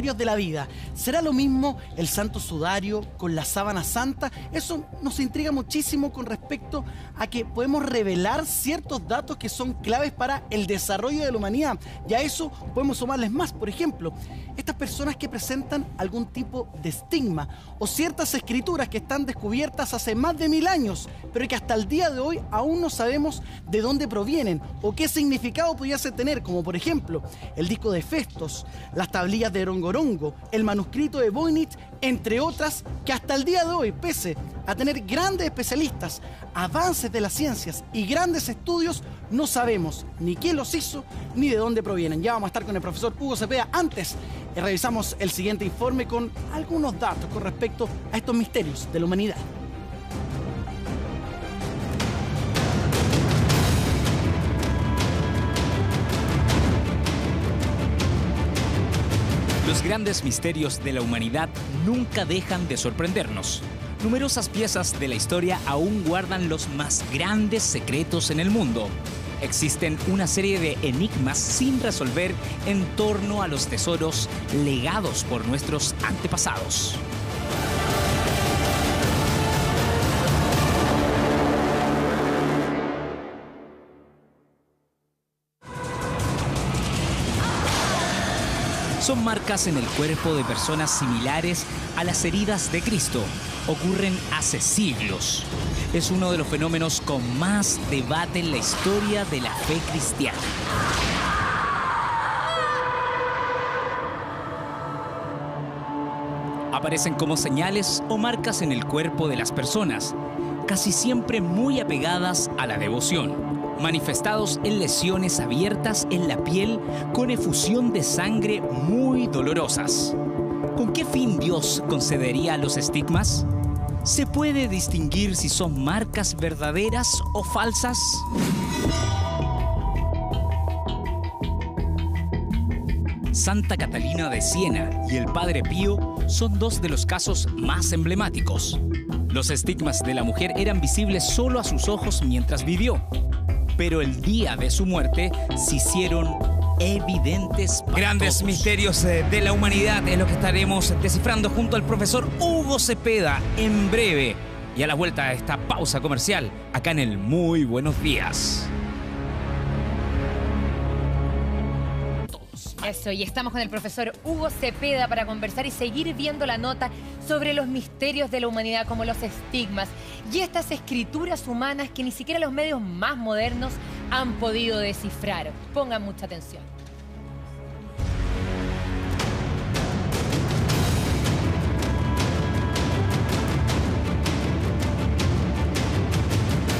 misterios de la vida. ¿Será lo mismo el Santo Sudario con la Sábana Santa? Eso nos intriga muchísimo con respecto a que podemos revelar ciertos datos que son claves para el desarrollo de la humanidad. Y a eso podemos sumarles más. Por ejemplo, estas personas que presentan algún tipo de estigma o ciertas escrituras que están descubiertas hace más de 1000 años, pero que hasta el día de hoy aún no sabemos de dónde provienen o qué significado pudiese tener, como por ejemplo el disco de Festos, las tablillas de Rongorongo, el manuscrito de Voynich, entre otras, que hasta el día de hoy, pese a tener grandes especialistas, avances de las ciencias y grandes estudios, no sabemos ni quién los hizo ni de dónde provienen. Ya vamos a estar con el profesor Hugo Cepeda. Antes, revisamos el siguiente informe con algunos datos con respecto a estos misterios de la humanidad. Los grandes misterios de la humanidad nunca dejan de sorprendernos. Numerosas piezas de la historia aún guardan los más grandes secretos en el mundo. Existen una serie de enigmas sin resolver en torno a los tesoros legados por nuestros antepasados. Son marcas en el cuerpo de personas similares a las heridas de Cristo. Ocurren hace siglos. Es uno de los fenómenos con más debate en la historia de la fe cristiana. Aparecen como señales o marcas en el cuerpo de las personas, casi siempre muy apegadas a la devoción. Manifestados en lesiones abiertas en la piel con efusión de sangre muy dolorosas. ¿Con qué fin Dios concedería los estigmas? ¿Se puede distinguir si son marcas verdaderas o falsas? Santa Catalina de Siena y el Padre Pío son dos de los casos más emblemáticos. Los estigmas de la mujer eran visibles solo a sus ojos mientras vivió, pero el día de su muerte se hicieron evidentes para Grandes todos. misterios de la humanidad es lo que estaremos descifrando junto al profesor Hugo Cepeda en breve. Y a la vuelta de esta pausa comercial, acá en el Muy Buenos Días. Eso, y estamos con el profesor Hugo Cepeda para conversar y seguir viendo la nota sobre los misterios de la humanidad, como los estigmas y estas escrituras humanas que ni siquiera los medios más modernos han podido descifrar. Pongan mucha atención.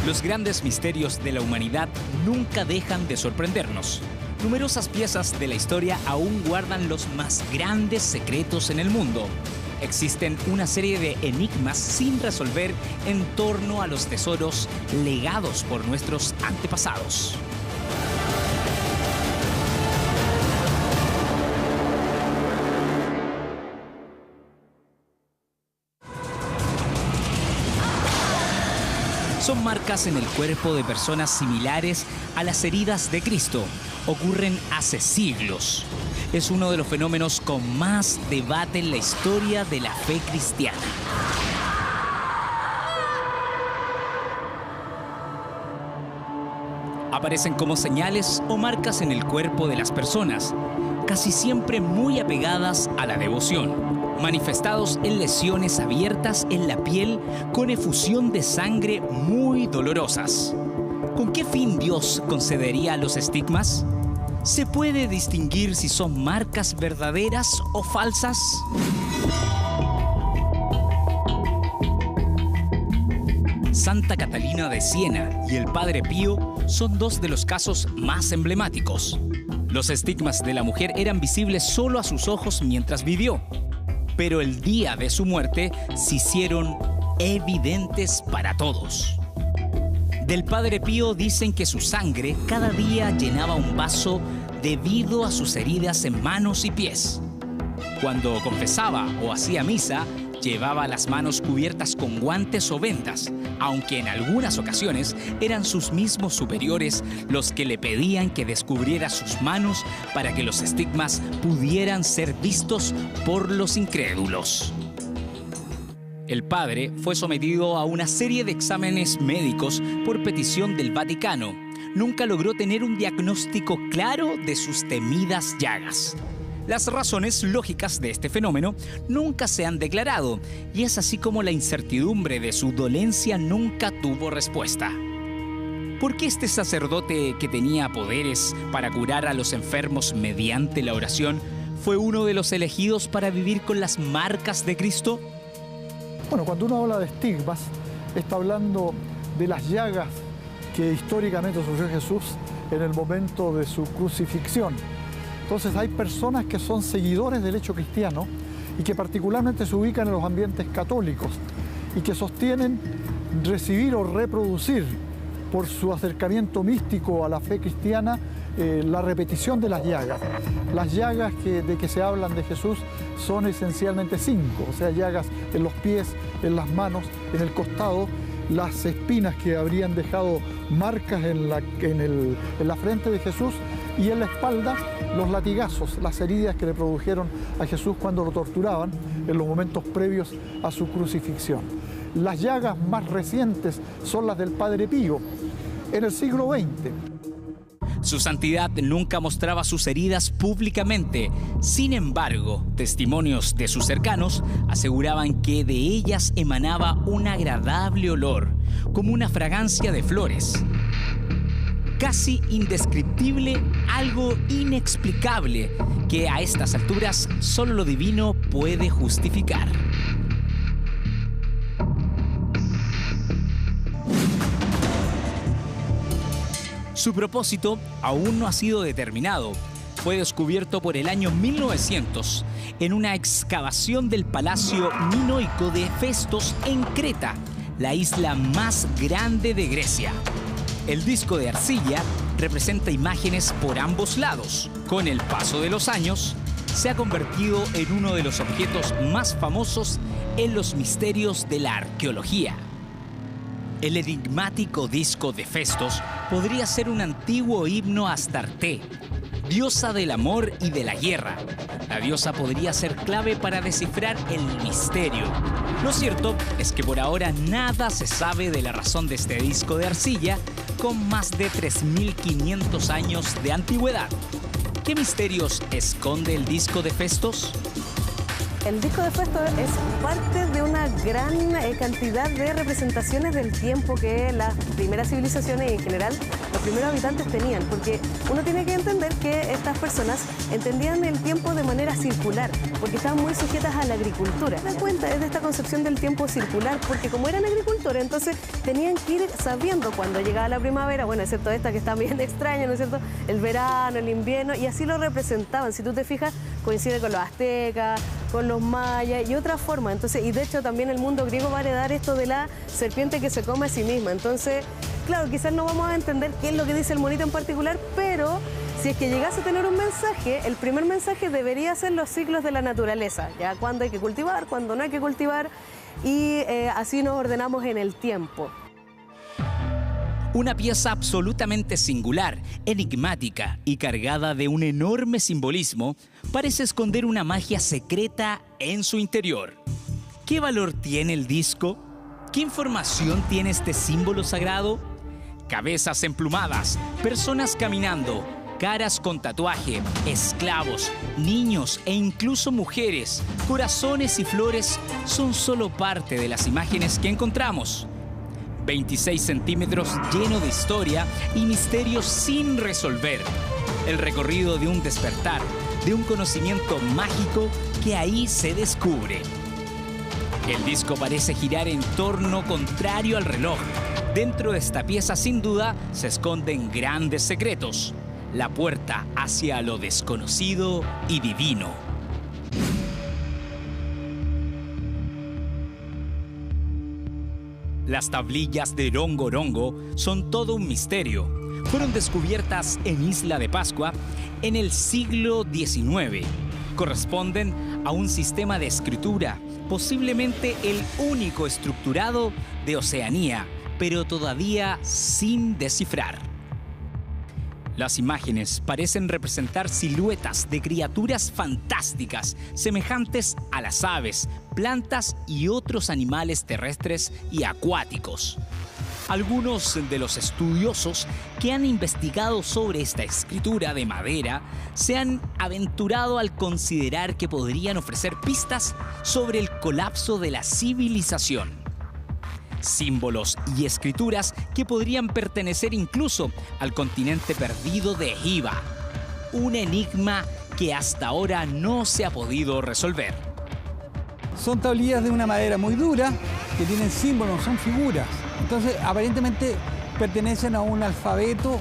Los grandes misterios de la humanidad nunca dejan de sorprendernos. Numerosas piezas de la historia aún guardan los más grandes secretos en el mundo. Existen una serie de enigmas sin resolver en torno a los tesoros legados por nuestros antepasados. Son marcas en el cuerpo de personas similares a las heridas de Cristo. Ocurren hace siglos. Es uno de los fenómenos con más debate en la historia de la fe cristiana. Aparecen como señales o marcas en el cuerpo de las personas, casi siempre muy apegadas a la devoción. Manifestados en lesiones abiertas en la piel con efusión de sangre muy dolorosas. ¿Con qué fin Dios concedería los estigmas? ¿Se puede distinguir si son marcas verdaderas o falsas? Santa Catalina de Siena y el Padre Pío son dos de los casos más emblemáticos. Los estigmas de la mujer eran visibles solo a sus ojos mientras vivió, pero el día de su muerte se hicieron evidentes para todos. Del Padre Pío dicen que su sangre cada día llenaba un vaso debido a sus heridas en manos y pies. Cuando confesaba o hacía misa, llevaba las manos cubiertas con guantes o vendas, aunque en algunas ocasiones eran sus mismos superiores los que le pedían que descubriera sus manos para que los estigmas pudieran ser vistos por los incrédulos. El padre fue sometido a una serie de exámenes médicos por petición del Vaticano. Nunca logró tener un diagnóstico claro de sus temidas llagas. Las razones lógicas de este fenómeno nunca se han declarado, y es así como la incertidumbre de su dolencia nunca tuvo respuesta. ¿Por qué este sacerdote, que tenía poderes para curar a los enfermos mediante la oración, fue uno de los elegidos para vivir con las marcas de Cristo? Bueno, cuando uno habla de estigmas, está hablando de las llagas que históricamente sufrió Jesús en el momento de su crucifixión. Entonces hay personas que son seguidores del hecho cristiano y que particularmente se ubican en los ambientes católicos y que sostienen recibir o reproducir por su acercamiento místico a la fe cristiana la repetición de las llagas. Las llagas de que se hablan de Jesús son esencialmente 5, o sea, llagas en los pies, en las manos, en el costado, las espinas que habrían dejado marcas en la frente de Jesús, y en la espalda los latigazos, las heridas que le produjeron a Jesús cuando lo torturaban en los momentos previos a su crucifixión. Las llagas más recientes son las del Padre Pío, en el siglo XX. Su santidad nunca mostraba sus heridas públicamente. Sin embargo, testimonios de sus cercanos aseguraban que de ellas emanaba un agradable olor, como una fragancia de flores. Casi indescriptible, algo inexplicable, que a estas alturas solo lo divino puede justificar. Su propósito aún no ha sido determinado. Fue descubierto por el año 1900 en una excavación del Palacio Minoico de Festos en Creta, la isla más grande de Grecia. El disco de arcilla representa imágenes por ambos lados. Con el paso de los años, se ha convertido en uno de los objetos más famosos en los misterios de la arqueología. El enigmático disco de Festos podría ser un antiguo himno a Astarte, diosa del amor y de la guerra. La diosa podría ser clave para descifrar el misterio. Lo cierto es que por ahora nada se sabe de la razón de este disco de arcilla con más de 3.500 años de antigüedad. ¿Qué misterios esconde el disco de Festos? El disco de Festos es parte de una gran cantidad de representaciones del tiempo que las primeras civilizaciones y en general los primeros habitantes tenían, porque uno tiene que entender que estas personas entendían el tiempo de manera circular, porque estaban muy sujetas a la agricultura. Se dan cuenta de esta concepción del tiempo circular, porque como eran agricultores, entonces tenían que ir sabiendo cuándo llegaba la primavera, bueno, excepto esta que está bien extraña, ¿no es cierto? El verano, el invierno, y así lo representaban. Si tú te fijas, coincide con los aztecas, con los mayas y otra forma. Entonces, y de hecho también el mundo griego va a heredar esto de la serpiente que se come a sí misma. Entonces, claro, quizás no vamos a entender qué es lo que dice el monito en particular, pero si es que llegase a tener un mensaje, el primer mensaje debería ser los ciclos de la naturaleza, ya cuándo hay que cultivar, cuándo no hay que cultivar, y así nos ordenamos en el tiempo. Una pieza absolutamente singular, enigmática y cargada de un enorme simbolismo, parece esconder una magia secreta en su interior. ¿Qué valor tiene el disco? ¿Qué información tiene este símbolo sagrado? Cabezas emplumadas, personas caminando, caras con tatuaje, esclavos, niños e incluso mujeres, corazones y flores son solo parte de las imágenes que encontramos. 26 centímetros lleno de historia y misterios sin resolver. El recorrido de un despertar, de un conocimiento mágico que ahí se descubre. El disco parece girar en torno contrario al reloj. Dentro de esta pieza, sin duda, se esconden grandes secretos. La puerta hacia lo desconocido y divino. Las tablillas de Rongorongo son todo un misterio. Fueron descubiertas en Isla de Pascua en el siglo XIX. Corresponden a un sistema de escritura, posiblemente el único estructurado de Oceanía, pero todavía sin descifrar. Las imágenes parecen representar siluetas de criaturas fantásticas, semejantes a las aves, plantas y otros animales terrestres y acuáticos. Algunos de los estudiosos que han investigado sobre esta escritura de madera se han aventurado al considerar que podrían ofrecer pistas sobre el colapso de la civilización. Símbolos y escrituras que podrían pertenecer incluso al continente perdido de Hiva. Un enigma que hasta ahora no se ha podido resolver. Son tablillas de una madera muy dura que tienen símbolos, son figuras. Entonces, aparentemente pertenecen a un alfabeto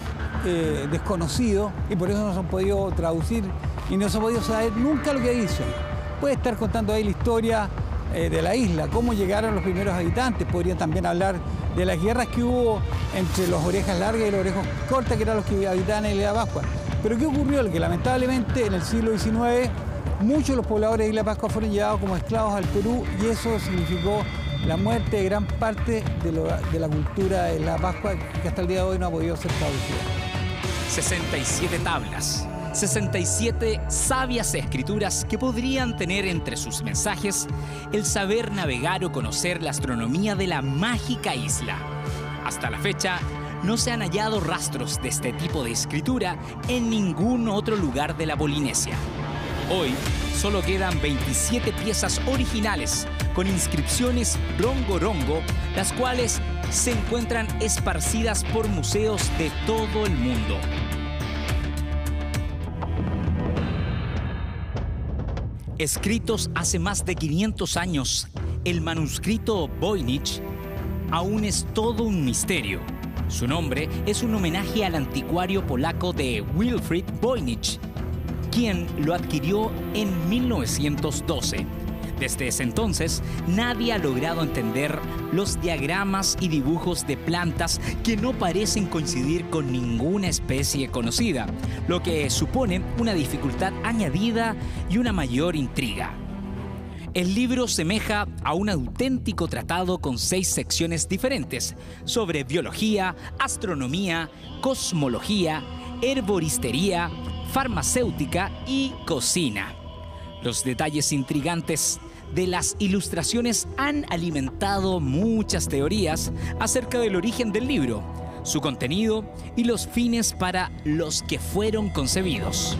desconocido y por eso no se han podido traducir y no se ha podido saber nunca lo que dicen. Puede estar contando ahí la historia de la isla, cómo llegaron los primeros habitantes. Podrían también hablar de las guerras que hubo entre los orejas largas y los orejas cortas, que eran los que habitaban en la Isla Pascua. Pero ¿qué ocurrió? Que lamentablemente en el siglo XIX muchos de los pobladores de Isla Pascua fueron llevados como esclavos al Perú y eso significó la muerte de gran parte de la cultura de la Pascua, que hasta el día de hoy no ha podido ser traducida. 67 tablas, 67 sabias escrituras que podrían tener entre sus mensajes el saber navegar o conocer la astronomía de la mágica isla. Hasta la fecha, no se han hallado rastros de este tipo de escritura en ningún otro lugar de la Polinesia. Hoy solo quedan 27 piezas originales con inscripciones rongo-rongo, las cuales se encuentran esparcidas por museos de todo el mundo. Escritos hace más de 500 años, el manuscrito Voynich aún es todo un misterio. Su nombre es un homenaje al anticuario polaco de Wilfrid Voynich, quien lo adquirió en 1912. Desde ese entonces, nadie ha logrado entender los diagramas y dibujos de plantas que no parecen coincidir con ninguna especie conocida, lo que supone una dificultad añadida y una mayor intriga. El libro semeja a un auténtico tratado con 6 secciones diferentes sobre biología, astronomía, cosmología, herboristería, farmacéutica y cocina. Los detalles intrigantes de las ilustraciones han alimentado muchas teorías acerca del origen del libro, su contenido y los fines para los que fueron concebidos.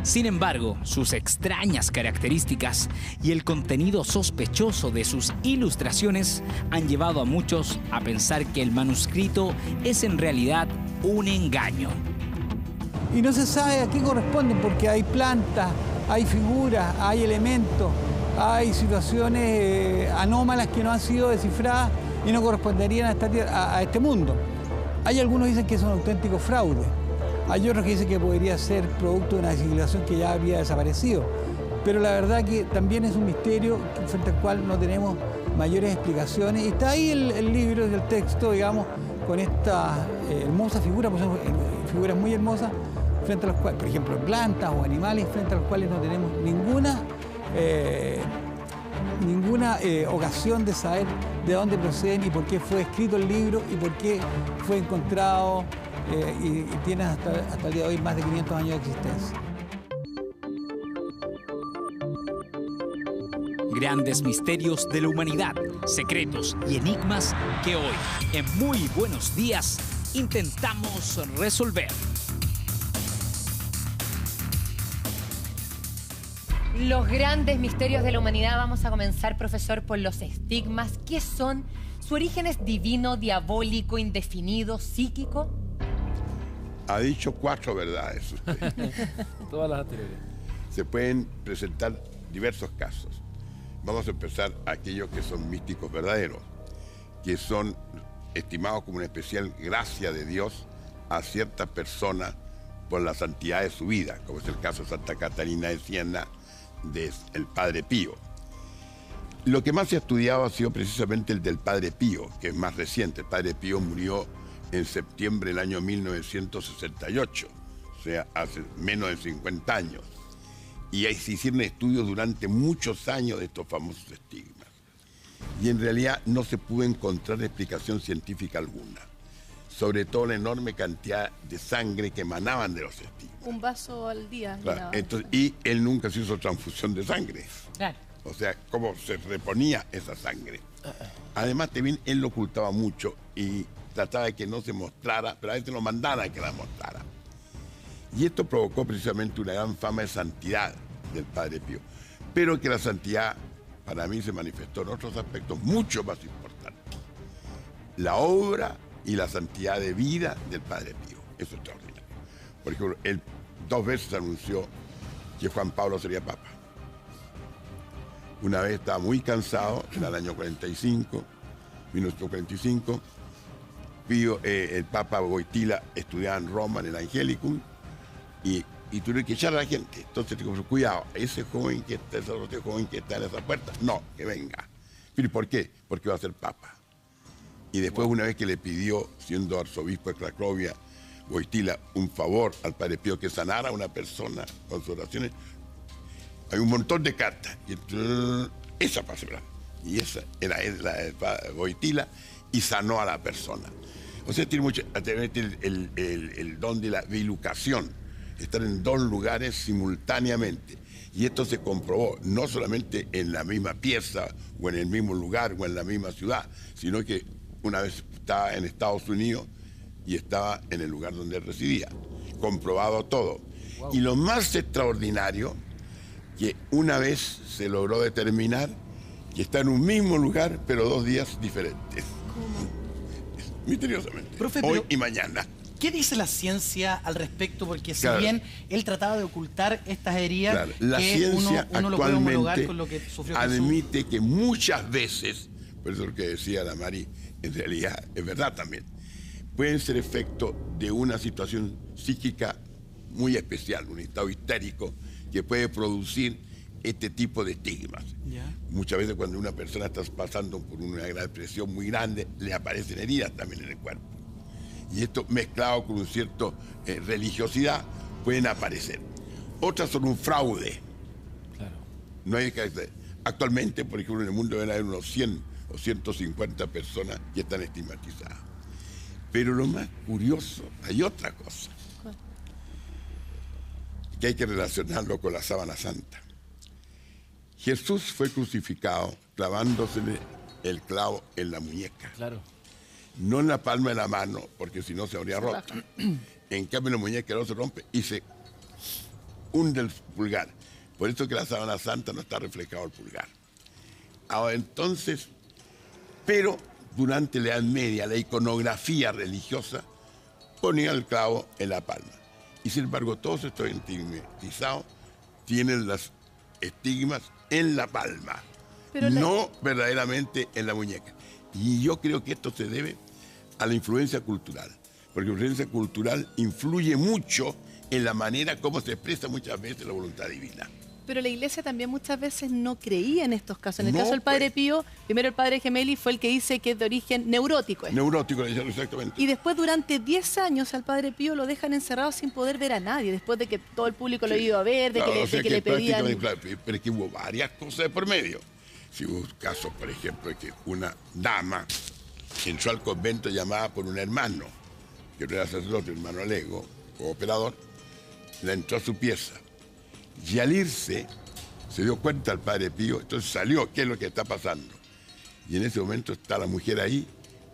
Sin embargo, sus extrañas características y el contenido sospechoso de sus ilustraciones han llevado a muchos a pensar que el manuscrito es en realidad un engaño. Y no se sabe a qué corresponden porque hay plantas, hay figuras, hay elementos, hay situaciones anómalas que no han sido descifradas y no corresponderían a este mundo. Hay algunos que dicen que es un auténtico fraude. Hay otros que dicen que podría ser producto de una civilización que ya había desaparecido. Pero la verdad que también es un misterio frente al cual no tenemos mayores explicaciones. Y está ahí el libro, el texto, digamos, con esta hermosa figura, pues son figuras muy hermosas, frente a las cuales, por ejemplo, plantas o animales, frente a los cuales no tenemos ninguna ocasión de saber de dónde proceden y por qué fue escrito el libro y por qué fue encontrado y tiene hasta el día de hoy más de 500 años de existencia. Grandes misterios de la humanidad, secretos y enigmas que hoy, en Muy Buenos Días, intentamos resolver. Los grandes misterios de la humanidad. Vamos a comenzar, profesor, por los estigmas. ¿Qué son? ¿Su origen es divino, diabólico, indefinido, psíquico? Ha dicho 4 verdades. Todas las anteriores. Se pueden presentar diversos casos. Vamos a empezar aquellos que son místicos verdaderos, que son estimados como una especial gracia de Dios a ciertas personas por la santidad de su vida, como es el caso de Santa Catalina de Siena, del Padre Pío. Lo que más se ha estudiado ha sido precisamente el del Padre Pío, que es más reciente. El Padre Pío murió en septiembre del año 1968, o sea, hace menos de 50 años. Y ahí se hicieron estudios durante muchos años de estos famosos estigmas. Y en realidad no se pudo encontrar explicación científica alguna, sobre todo la enorme cantidad de sangre que emanaban de los estigmas. Un vaso al día. Claro, entonces, y él nunca se hizo transfusión de sangre. Claro. O sea, cómo se reponía esa sangre. Además, también él lo ocultaba mucho y trataba de que no se mostrara, pero a veces lo mandara a que la mostrara. Y esto provocó precisamente una gran fama de santidad del Padre Pío. Pero que la santidad, para mí, se manifestó en otros aspectos mucho más importantes. La obra y la santidad de vida del Padre Pío. Eso es extraordinario. Por ejemplo, él 2 veces anunció que Juan Pablo sería Papa. Una vez estaba muy cansado, en el año 1945, Pío, el Papa Wojtyla estudiaba en Roma, en el Angelicum, y tuvieron que echar a la gente. Entonces dijo, cuidado, ese joven que está, ese joven que está en esa puerta, no, que venga. ¿Pero por qué? Porque va a ser Papa. Y después, una vez que le pidió, siendo arzobispo de Cracovia, Wojtyla, un favor al Padre Pío que sanara a una persona con sus oraciones, hay un montón de cartas. Y esa pasó, y esa era la de Wojtyla, y sanó a la persona. O sea, tiene mucho, el don de la bilocación, estar en 2 lugares simultáneamente. Y esto se comprobó no solamente en la misma pieza, o en el mismo lugar, o en la misma ciudad, sino que una vez estaba en Estados Unidos y estaba en el lugar donde él residía. Comprobado todo. Wow. Y lo más extraordinario, que una vez se logró determinar que está en un mismo lugar, pero 2 días diferentes. ¿Cómo? Misteriosamente. Profe, hoy y mañana. ¿Qué dice la ciencia al respecto? Porque si claro, bien él trataba de ocultar estas heridas, claro, la que ciencia uno lo puede homologar con lo que sufrió Jesús. Admite que muchas veces, por eso lo que decía la Mari, en realidad es verdad también, pueden ser efecto de una situación psíquica muy especial, un estado histérico que puede producir este tipo de estigmas. Yeah. Muchas veces cuando una persona está pasando por una gran depresión muy grande, le aparecen heridas también en el cuerpo. Y esto mezclado con un cierto religiosidad pueden aparecer. Otras son un fraude. Claro. No hay que, actualmente, por ejemplo, en el mundo deben haber unos 100 o 150 personas que están estigmatizadas. Pero lo más curioso, hay otra cosa, que hay que relacionarlo con la sábana santa. Jesús fue crucificado clavándosele el clavo en la muñeca. Claro. No en la palma de la mano, porque si no se habría roto. En cambio, la muñeca no se rompe y se hunde el pulgar. Por eso que la sábana santa no está reflejado el pulgar. Ahora, entonces, pero durante la Edad Media, la iconografía religiosa ponía el clavo en la palma. Y sin embargo, todos estos estigmatizados tienen los estigmas en la palma, pero no verdaderamente en la muñeca. Y yo creo que esto se debe a la influencia cultural, porque la influencia cultural influye mucho en la manera como se expresa muchas veces la voluntad divina. Pero la Iglesia también muchas veces no creía en estos casos. En el caso del Padre Pío, primero el Padre Gemelli fue el que dice que es de origen neurótico. Neurótico, exactamente. Y después durante 10 años al Padre Pío lo dejan encerrado sin poder ver a nadie, después de que todo el público lo ha ido a ver, de que le pedían... Pero es que hubo varias cosas de por medio. Si hubo casos, por ejemplo, de que una dama entró al convento llamada por un hermano, que no era sacerdote, hermano Alego, cooperador, la entró a su pieza. Y al irse, se dio cuenta el Padre Pío, entonces salió, ¿qué es lo que está pasando? Y en ese momento está la mujer ahí,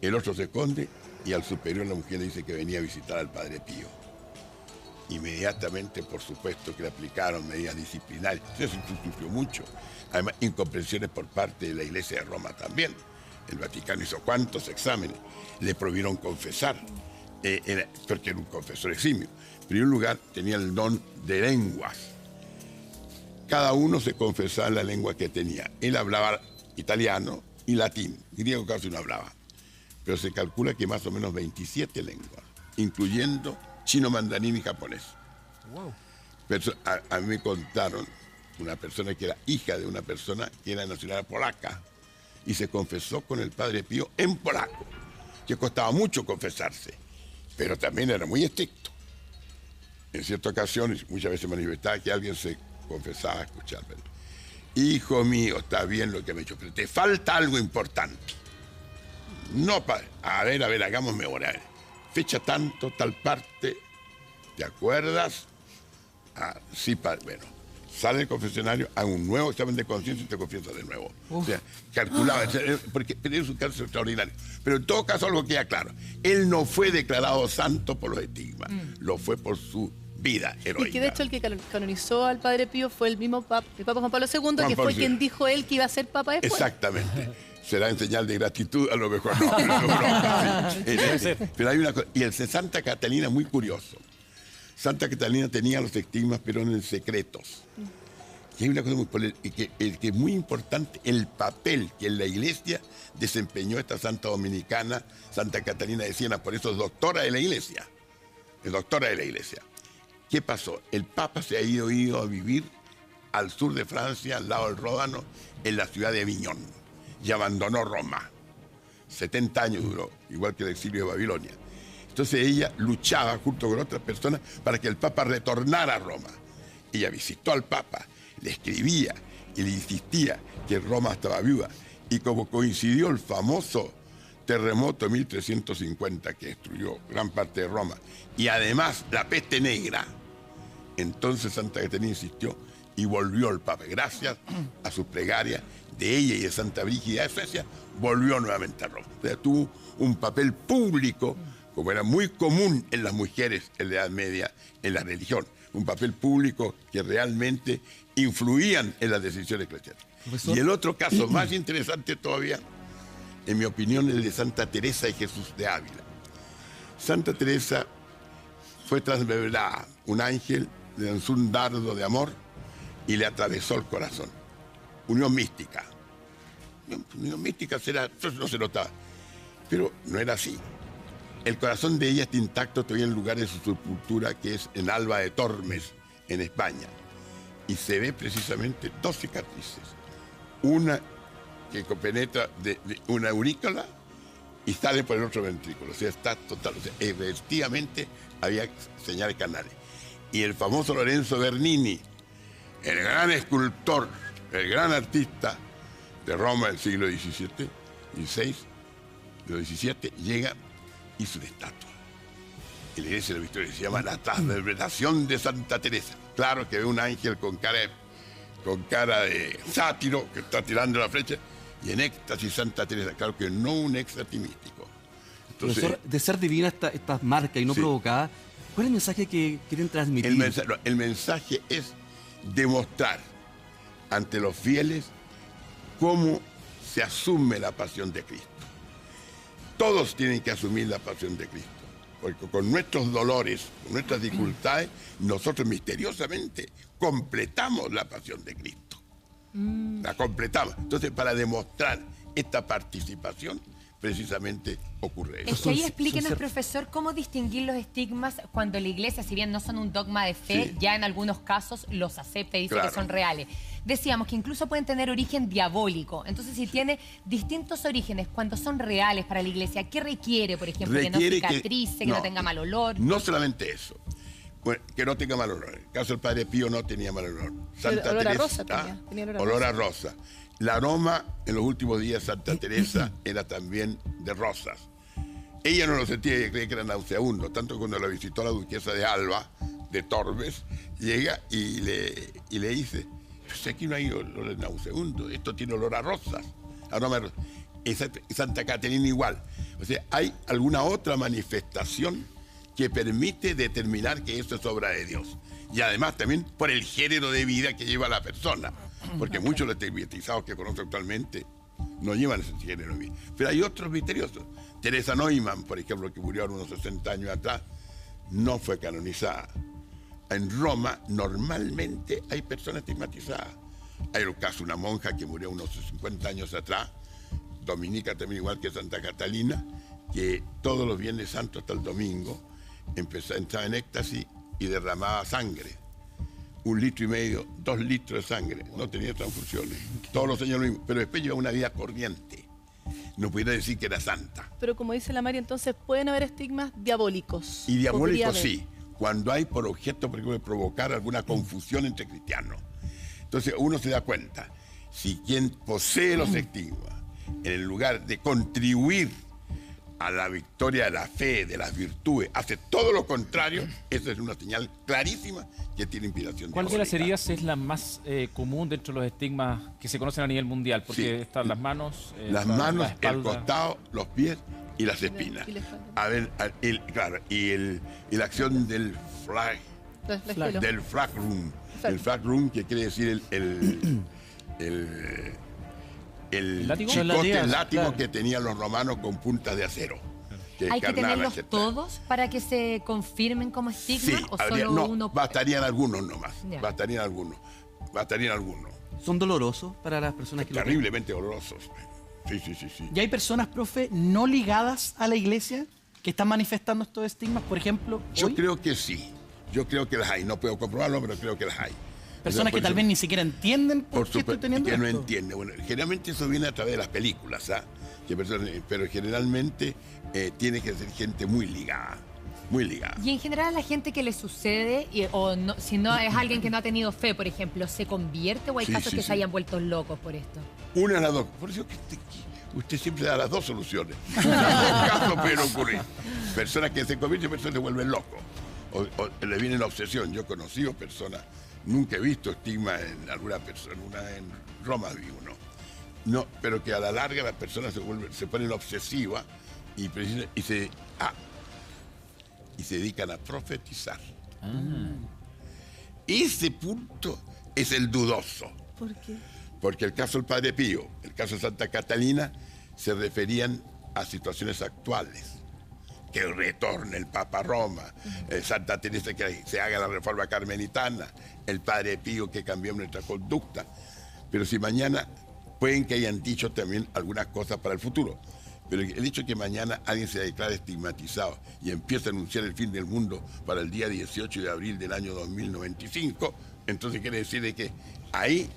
el otro se esconde, y al superior la mujer le dice que venía a visitar al Padre Pío. Inmediatamente, por supuesto, que le aplicaron medidas disciplinarias. Eso sufrió mucho. Además, incomprensiones por parte de la Iglesia de Roma también. El Vaticano hizo cuántos exámenes. Le prohibieron confesar, porque era un confesor eximio. En primer lugar, tenía el don de lenguas. Cada uno se confesaba en la lengua que tenía. Él hablaba italiano y latín. Griego casi no hablaba. Pero se calcula que más o menos 27 lenguas, incluyendo chino, mandarín y japonés. Wow. Pero a mí me contaron una persona que era hija de una persona que era nacional polaca y se confesó con el Padre Pío en polaco, que costaba mucho confesarse, pero también era muy estricto. En ciertas ocasiones, muchas veces manifestaba que alguien se confesaba escucharme. Hijo mío, está bien lo que me he hecho, pero te falta algo importante. No, padre. A ver, hagamos memoria. Fecha tanto, tal parte. ¿Te acuerdas? Ah, sí, padre. Bueno, sale del confesionario, haga un nuevo examen de conciencia y te confiesa de nuevo. O sea, calculaba, porque es un caso extraordinario. Pero en todo caso, algo queda claro. Él no fue declarado santo por los estigmas, lo fue por su vida heroica. Y que de hecho el que canonizó al Padre Pío fue el mismo el Papa Juan Pablo II, que fue quien dijo él que iba a ser Papa después. Exactamente. Será en señal de gratitud, a lo mejor no. Pero hay una cosa, y el de Santa Catalina, muy curioso. Santa Catalina tenía los estigmas, pero en secretos. Y hay una cosa muy que es muy importante, el papel que en la iglesia desempeñó esta santa dominicana, Santa Catalina de Siena, por eso es doctora de la iglesia. Es doctora de la iglesia. ¿Qué pasó? El Papa se ha ido a vivir al sur de Francia, al lado del Ródano, en la ciudad de Aviñón, y abandonó Roma. 70 años duró, igual que el exilio de Babilonia. Entonces ella luchaba junto con otras personas para que el Papa retornara a Roma. Ella visitó al Papa, le escribía y le insistía que Roma estaba viva. Y como coincidió el famoso terremoto de 1350 que destruyó gran parte de Roma, y además la peste negra, entonces Santa Catalina insistió y volvió el Papa. Gracias a sus plegarias de ella y de Santa Brígida de Suecia, volvió nuevamente a Roma. O sea, tuvo un papel público, como era muy común en las mujeres en la Edad Media, en la religión. Un papel público que realmente influían en las decisiones eclesiásticas. Y el otro caso más interesante todavía, en mi opinión, es el de Santa Teresa de Jesús de Ávila. Santa Teresa fue transversada, un ángel le lanzó un dardo de amor y le atravesó el corazón. Unión mística. Unión mística eso no se notaba, pero no era así. El corazón de ella está intacto todavía en el lugar de su sepultura, que es en Alba de Tormes, en España. Y se ve precisamente dos cicatrices. Una que penetra de una aurícula y sale por el otro ventrículo. O sea, está total. O sea, efectivamente había señales canales. Y el famoso Lorenzo Bernini, el gran escultor, el gran artista de Roma del siglo XVII, llega, hizo una estatua. En la iglesia de la Victoria se llama la Transverberación de Santa Teresa. Claro que ve un ángel con cara de sátiro que está tirando la flecha, y en éxtasis Santa Teresa. Claro que no un éxtasis místico. Entonces, profesor, de ser divina esta marca y no provocada, ¿cuál es el mensaje que quieren transmitir? El mensaje es demostrar ante los fieles cómo se asume la pasión de Cristo. Todos tienen que asumir la pasión de Cristo, porque con nuestros dolores, con nuestras dificultades, nosotros misteriosamente completamos la pasión de Cristo. La completamos. Entonces, para demostrar esta participación, precisamente ocurre eso. Es que ahí explíquenos, profesor, cómo distinguir los estigmas cuando la iglesia, si bien no son un dogma de fe, ya en algunos casos los acepta y dice que son reales. Decíamos que incluso pueden tener origen diabólico. Entonces, si tiene distintos orígenes, cuando son reales para la iglesia, ¿qué requiere, por ejemplo? Que no cicatrice, que no tenga mal olor. No solamente eso. Bueno, que no tenga mal olor. En el caso del Padre Pío no tenía mal olor. Santa olor Teresa, a rosa tenía olor a rosa. El aroma en los últimos días Santa Teresa era también de rosas. Ella no lo sentía, ella creía que era nauseabundo, tanto que cuando la visitó la duquesa de Alba, de Tormes, llega y le dice, pues aquí no hay olor de nauseabundo, esto tiene olor a rosas. Aroma a rosas. Santa Catalina igual. O sea, hay alguna otra manifestación que permite determinar que esto es obra de Dios. Y además también por el género de vida que lleva la persona. Porque muchos de los estigmatizados que conozco actualmente no llevan ese género de vida. Pero hay otros misteriosos. Teresa Neumann, por ejemplo, que murió unos 60 años atrás, no fue canonizada. En Roma normalmente hay personas estigmatizadas. Hay el caso de una monja que murió unos 50 años atrás, dominica también igual que Santa Catalina, que todos los viernes santos hasta el domingo entraba en éxtasis y derramaba sangre. 1,5 litros, 2 litros de sangre. No tenía transfusiones. Todos los años lo mismo. Pero después llevaba una vida corriente. No pudiera decir que era santa. Pero como dice la Mari, entonces pueden haber estigmas diabólicos. Y diabólicos sí. Cuando hay por objeto, por ejemplo, provocar alguna confusión entre cristianos. Entonces uno se da cuenta, si quien posee los estigmas, en el lugar de contribuir a la victoria de la fe, de las virtudes, hace todo lo contrario, esa es una señal clarísima que tiene inspiración. ¿Cuál de las heridas es la más común dentro de los estigmas que se conocen a nivel mundial? Porque están las manos, las manos, el costado, los pies y las espinas. A ver, y la acción del flagrum. El flagrum, que quiere decir el chicote, el látigo que tenían los romanos con puntas de acero. ¿Hay que tenerlos todos para que se confirmen como estigmas? Sí, ¿O solo uno? Bastarían algunos nomás. Bastarían algunos. ¿Son dolorosos para las personas que terriblemente dolorosos. Sí. ¿Y hay personas, profe, no ligadas a la iglesia que están manifestando estos estigmas, por ejemplo? Yo creo que sí. Yo creo que las hay. No puedo comprobarlo, pero creo que las hay. Personas que tal vez ni siquiera entienden por qué estoy teniendo esto. Que no entienden. Bueno, generalmente eso viene a través de las películas, ¿ah? Pero generalmente tiene que ser gente muy ligada. Muy ligada. Y en general a la gente que le sucede, o no, si no es alguien que no ha tenido fe, por ejemplo, ¿se convierte o hay casos que se hayan vuelto locos por esto? Una de las dos. Por eso que usted siempre da las dos soluciones. En caso puede ocurrir. Personas que se convierten, personas que se vuelven locos. O le viene la obsesión. Yo he conocido personas, nunca he visto estigma en alguna persona, en Roma vi uno. No, pero que a la larga las personas se ponen obsesivas y se dedican a profetizar. Ese punto es el dudoso. ¿Por qué? Porque el caso del Padre Pío, el caso de Santa Catalina, se referían a situaciones actuales. Que retorne el Papa a Roma, Santa Teresa que se haga la reforma carmelitana, el Padre Pío que cambió nuestra conducta. Pero si mañana pueden que hayan dicho también algunas cosas para el futuro, pero el hecho de que mañana alguien se declare estigmatizado y empiece a anunciar el fin del mundo para el día 18 de abril del año 2095, entonces quiere decir de que ahí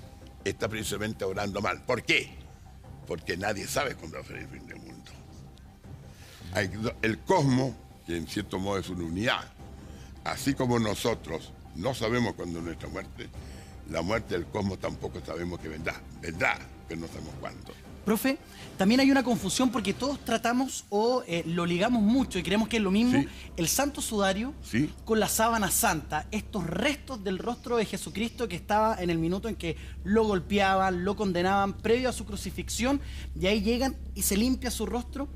está precisamente orando mal. ¿Por qué? Porque nadie sabe cuándo va a ser el fin del mundo. El cosmos, que en cierto modo es una unidad, así como nosotros no sabemos cuándo es nuestra muerte, la muerte del cosmos tampoco sabemos que vendrá, pero no sabemos cuándo. Profe, también hay una confusión porque todos tratamos o lo ligamos mucho y creemos que es lo mismo, el santo sudario con la sábana santa, estos restos del rostro de Jesucristo que estaba en el minuto en que lo golpeaban, lo condenaban previo a su crucifixión, y ahí llegan y se limpia su rostro.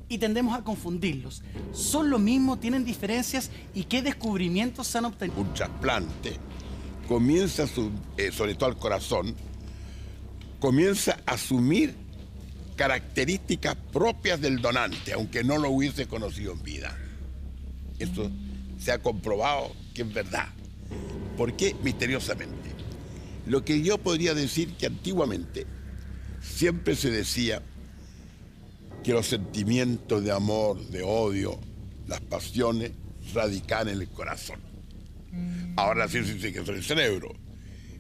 Y tendemos a confundirlos. ¿Son lo mismo? ¿Tienen diferencias? ¿Y qué descubrimientos se han obtenido? Un trasplante comienza, sobre todo al corazón, comienza a asumir características propias del donante, aunque no lo hubiese conocido en vida. Esto se ha comprobado que es verdad. ¿Por qué? Misteriosamente. Lo que yo podría decir que antiguamente siempre se decía que los sentimientos de amor, de odio, las pasiones radican en el corazón. Ahora la ciencia dice que es el cerebro.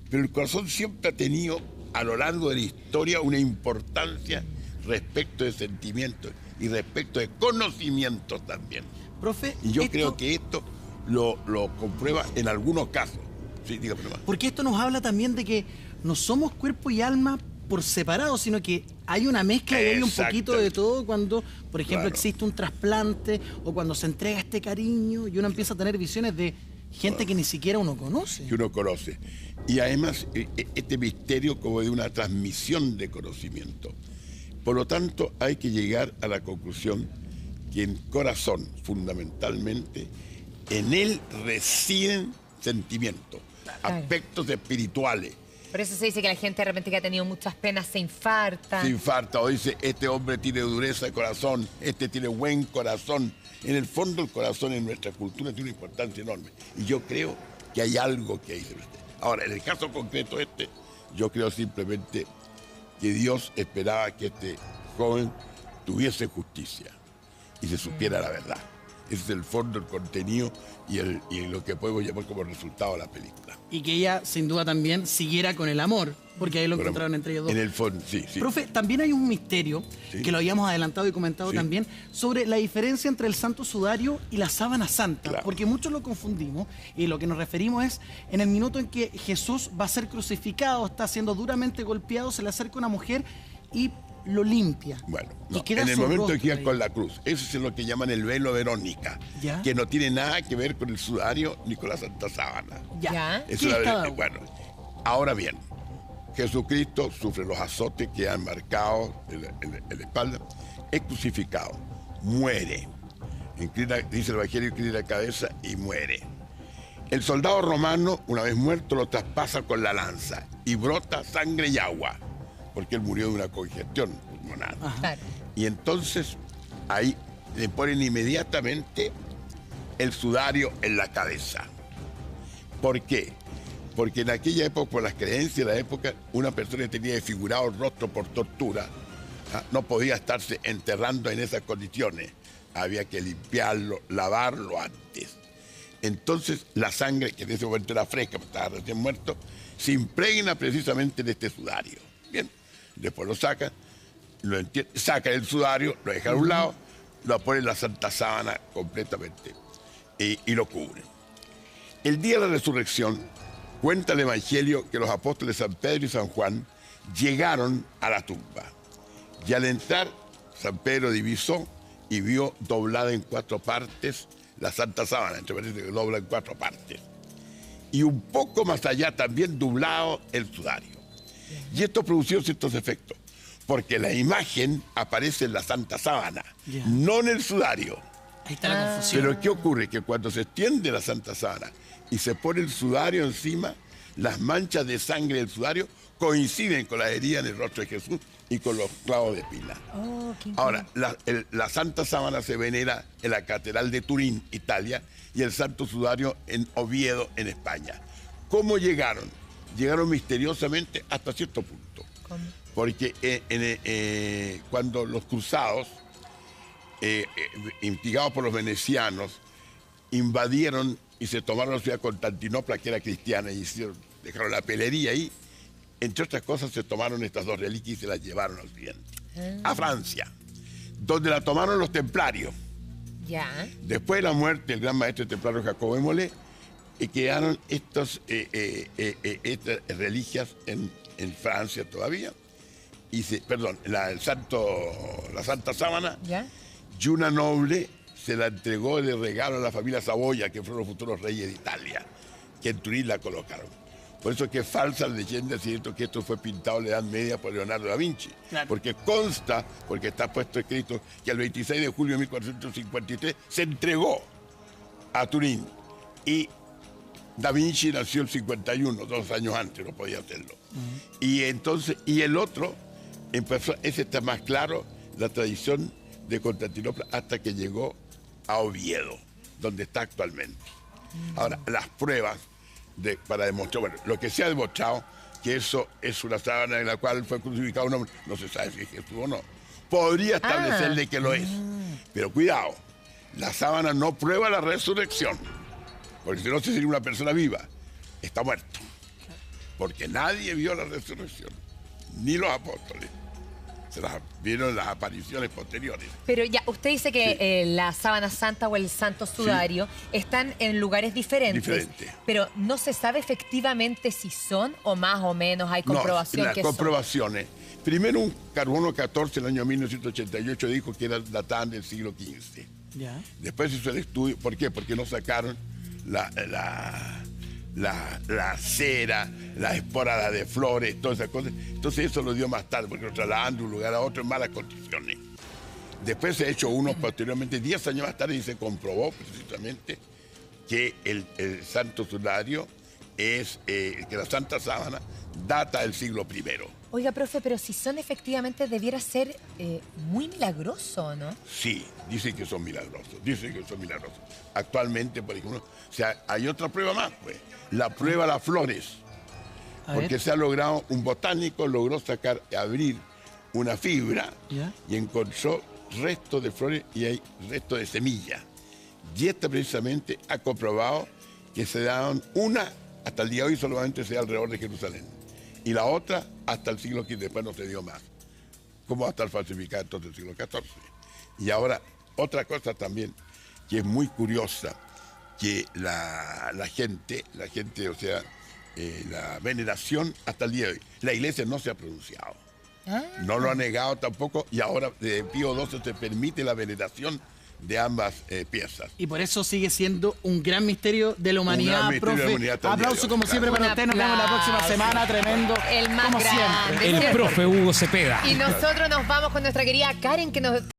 Pero el corazón siempre ha tenido a lo largo de la historia una importancia respecto de sentimientos y respecto de conocimientos también. Profe, y yo creo que esto lo comprueba en algunos casos. Sí, dígame nomás. Porque esto nos habla también de que no somos cuerpo y alma por separado, sino que hay una mezcla y hay un poquito de todo cuando, por ejemplo, existe un trasplante o cuando se entrega este cariño y uno empieza a tener visiones de gente que ni siquiera uno conoce. Que uno conoce. Y además, este misterio como de una transmisión de conocimiento. Por lo tanto, hay que llegar a la conclusión que en corazón, fundamentalmente, en él residen sentimientos, aspectos espirituales. Por eso se dice que la gente de repente que ha tenido muchas penas se infarta. Se infarta o dice, este hombre tiene dureza de corazón, este tiene buen corazón. En el fondo el corazón en nuestra cultura tiene una importancia enorme. Y yo creo que hay algo que dice usted. Ahora, en el caso concreto yo creo simplemente que Dios esperaba que este joven tuviese justicia y se supiera la verdad. Ese es el fondo, el contenido y lo que podemos llamar como resultado de la película. Y que ella, sin duda, también siguiera con el amor, porque ahí lo encontraron entre ellos dos. En el fondo, sí. Profe, también hay un misterio, que lo habíamos adelantado y comentado también, sobre la diferencia entre el Santo Sudario y la Sábana Santa, porque muchos lo confundimos, y lo que nos referimos es, en el minuto en que Jesús va a ser crucificado, está siendo duramente golpeado, se le acerca una mujer y lo limpia. Bueno, en el momento en que iba con la cruz, eso es lo que llaman el velo Verónica, que no tiene nada que ver con el sudario ni con la Santa Sábana. Eso bueno, ahora bien, Jesucristo sufre los azotes que han marcado en la espalda, es crucificado, muere, dice el Evangelio, inclina la cabeza y muere. El soldado romano, una vez muerto, lo traspasa con la lanza y brota sangre y agua, porque él murió de una congestión pulmonar. Y entonces ahí le ponen inmediatamente el sudario en la cabeza. ¿Por qué? Porque en aquella época, por las creencias de la época, una persona que tenía desfigurado el rostro por tortura no podía estarse enterrando en esas condiciones. Había que limpiarlo, lavarlo antes. Entonces la sangre, que en ese momento era fresca, porque estaba recién muerto, se impregna precisamente en este sudario. Bien, después lo sacan, sacan el sudario, lo dejan a un lado, lo ponen en la Santa Sábana completamente y lo cubren. El día de la resurrección, cuenta el Evangelio que los apóstoles San Pedro y San Juan llegaron a la tumba. Y al entrar, San Pedro divisó y vio doblada en 4 partes la Santa Sábana, entre paréntesis que dobla en 4 partes. Y un poco más allá también doblado el sudario. Y esto produció ciertos efectos, porque la imagen aparece en la Santa Sábana, no en el sudario. Ahí está la confusión. Pero ¿qué ocurre? Que cuando se extiende la Santa Sábana y se pone el sudario encima, las manchas de sangre del sudario coinciden con las heridas en el rostro de Jesús y con los clavos de espina. Ahora, la Santa Sábana se venera en la Catedral de Turín, Italia, y el Santo Sudario en Oviedo, en España. ¿Cómo llegaron? Llegaron misteriosamente hasta cierto punto. ¿Cómo? Porque cuando los cruzados, instigados por los venecianos, invadieron y se tomaron la ciudad de Constantinopla, que era cristiana, y dejaron la pelería ahí. Entre otras cosas, se tomaron estas 2 reliquias y se las llevaron al Occidente, a Francia, donde la tomaron los templarios. Después de la muerte del gran maestro templario Jacobo de Molé, quedaron estas reliquias en Francia todavía. La Santa Sábana, y una noble se la entregó de regalo a la familia Saboya, que fueron los futuros reyes de Italia, que en Turín la colocaron. Por eso es que es falsa la leyenda, cierto, que esto fue pintado en la Edad Media por Leonardo da Vinci. Porque consta, porque está puesto escrito, que el 26 de julio de 1453 se entregó a Turín. Y da Vinci nació el 51, 2 años antes, no podía hacerlo. Y entonces, y el otro, ese está más claro, la tradición de Constantinopla, hasta que llegó a Oviedo, donde está actualmente. Ahora, las pruebas para demostrar, bueno, lo que se ha demostrado, que eso es una sábana en la cual fue crucificado un hombre, no se sabe si es Jesús o no. Podría establecerle que lo es, pero cuidado, la sábana no prueba la resurrección, porque si no se sería una persona viva, está muerto, porque nadie vio la resurrección, ni los apóstoles. Se las vieron las apariciones posteriores. Pero ya, usted dice que la Sábana Santa o el Santo Sudario están en lugares diferentes. Pero no se sabe efectivamente si son o más o menos hay comprobación las comprobaciones. Primero un carbono 14 en el año 1988 dijo que era datadas del siglo XV. Después hizo el estudio. ¿Por qué? Porque no sacaron la cera, la esporada de flores, todas esas cosas. Entonces eso lo dio más tarde, porque lo trasladaban de un lugar a otro en malas condiciones. Después se ha hecho uno posteriormente, 10 años más tarde, y se comprobó precisamente que el Santo Sudario es, que la Santa Sábana data del siglo I. Oiga, profe, pero si son efectivamente, debiera ser muy milagroso, ¿no? Sí, dicen que son milagrosos, Actualmente, por ejemplo, o sea, hay otra prueba más, pues, la prueba de las flores. Porque se ha logrado, un botánico logró abrir una fibra y encontró restos de flores y hay restos de semillas. Y esta precisamente ha comprobado que se dan una, hasta el día de hoy solamente se da alrededor de Jerusalén, y la otra hasta el siglo XV, después no se dio más, como hasta el falsificado entonces del siglo XIV. Y ahora, otra cosa también, que es muy curiosa, que la gente, o sea, la veneración hasta el día de hoy, la iglesia no se ha pronunciado, no lo ha negado tampoco, y ahora de Pío XII se permite la veneración de ambas piezas. Y por eso sigue siendo un gran misterio de la humanidad, profe. Aplauso como siempre para usted. Nos vemos la próxima semana. Tremendo. El más como grande. siempre. El profe Hugo Cepeda. Y nosotros nos vamos con nuestra querida Karen, que nos